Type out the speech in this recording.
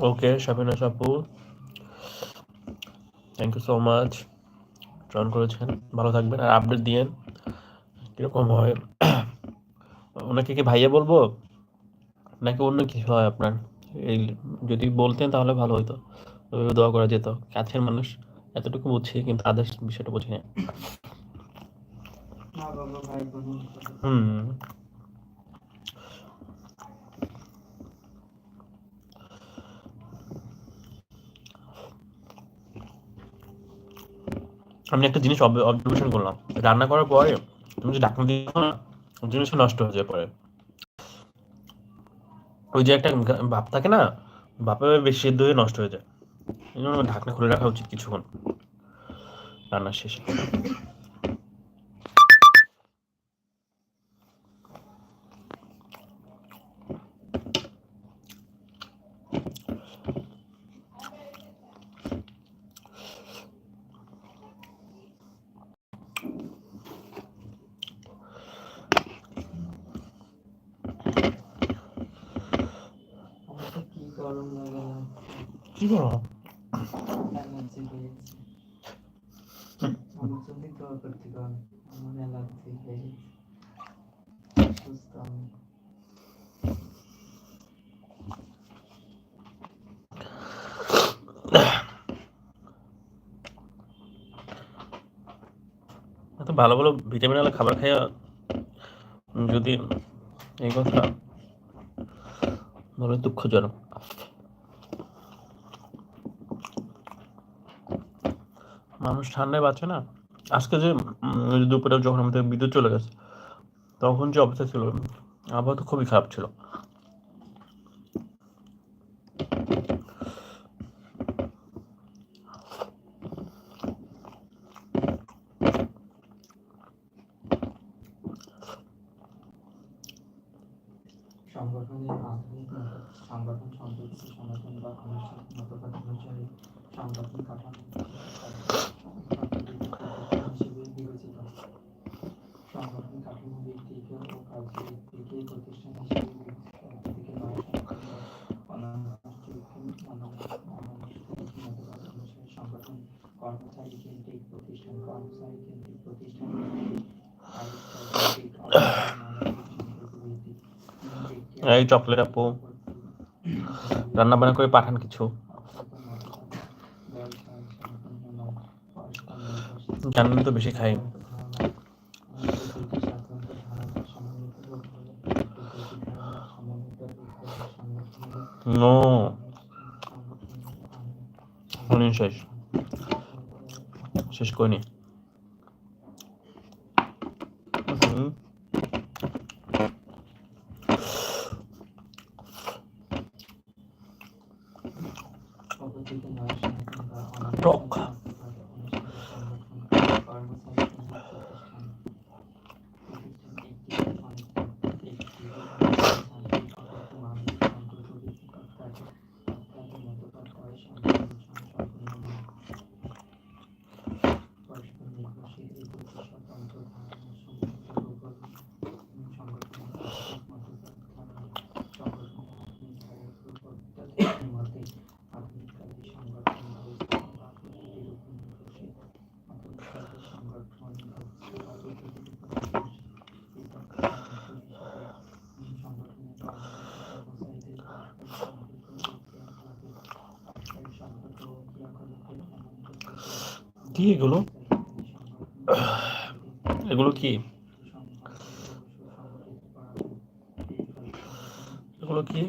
ওকে, শাবিনা আপু, thank you so much. Join করেছেন, ভালো থাকবেন আর আপডেট দিয়েন কিরকম হয়। ওনাকে কি ভাইয়া বলবো নাকি অন্য কিছু হয় আপনার? এই যদি বলতেন তাহলে ভালো হতো, ওইভাবে দোয়া করা যেত। কাছের মানুষ, এতটুকু বুঝছি, কিন্তু আদার্স বিষয়টা বুঝি না। হুম। আমি একটা জিনিস অবজারভেশন করলাম, রান্না করার পরে তুমি যে ঢাকনা দিয়ে রাখো না, জিনিসটা নষ্ট হয়ে যায় পরে। ওই যে একটা ভাপ থাকে না, ভাপে বেশি সেদ্ধ হয়ে নষ্ট হয়ে যায়। এই জন্য ঢাকনা খুলে রাখা উচিত কিছুক্ষণ রান্নার শেষে। কি করো? এত ভালো ভালো ভিটামিন ওয়ালা খাবার খাইয়া যদি এই কথা বলে, দুঃখজনক। মানুষ ঠান্ডায় বাঁচে না। আজকে যে দুপুরে যখন আমাদের বিদ্যুৎ চলে গেছে, তখন যে অবস্থা ছিল, আবহাওয়া তো খুবই খারাপ ছিল। এই চকলেট আপু, রান্না বান্না করে পাঠান কিছু। জানেন তো বেশি খাই। নো, শেষ শেষ করিনি। টক। কি এগুলো? এগুলো কি? এগুলো কি?